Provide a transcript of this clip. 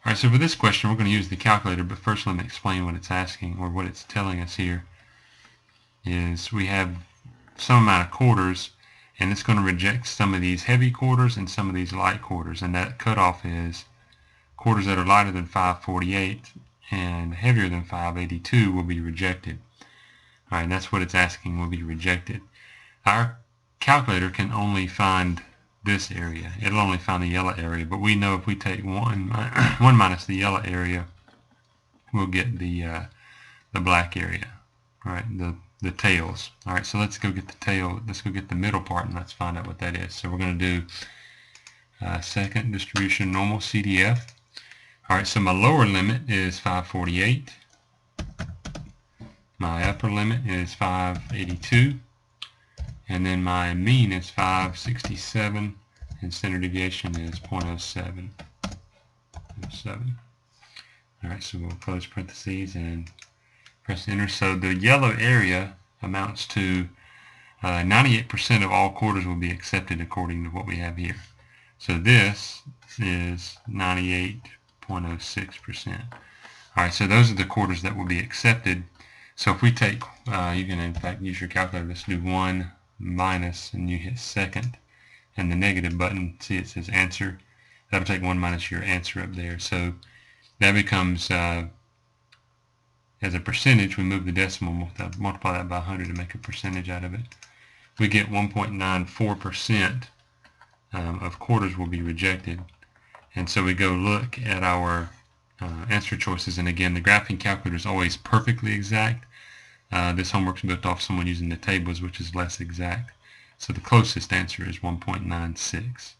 Alright, so for this question we're going to use the calculator, but first let me explain what it's asking, or what it's telling us here. Is we have some amount of quarters, and it's going to reject some of these heavy quarters and some of these light quarters, and that cutoff is quarters that are lighter than 548 and heavier than 582 will be rejected. Alright, and that's what it's asking, will be rejected. Our calculator can only find this area. It'll only find the yellow area, but we know if we take 1 minus the yellow area, we'll get the black area, right? The tails. All right, so let's go get the tail. Let's go get the middle part, and let's find out what that is. So we're going to do second distribution normal CDF. All right, so my lower limit is 548. My upper limit is 582. And then my mean is 567, and standard deviation is 0.07. All right, so we'll close parentheses and press enter. So the yellow area amounts to 98% of all quarters will be accepted according to what we have here. So this is 98.06%. All right, so those are the quarters that will be accepted. So if we take, you can in fact use your calculator. Let's do 1 minus, and you hit second, and the negative button, see it says answer. That'll take 1 minus your answer up there. So that becomes, as a percentage, we move the decimal, multiply that by 100 to make a percentage out of it. We get 1.94% of quarters will be rejected. And so we go look at our answer choices, and again, the graphing calculator is always perfectly exact. This homework's built off someone using the tables, which is less exact. So the closest answer is 1.96.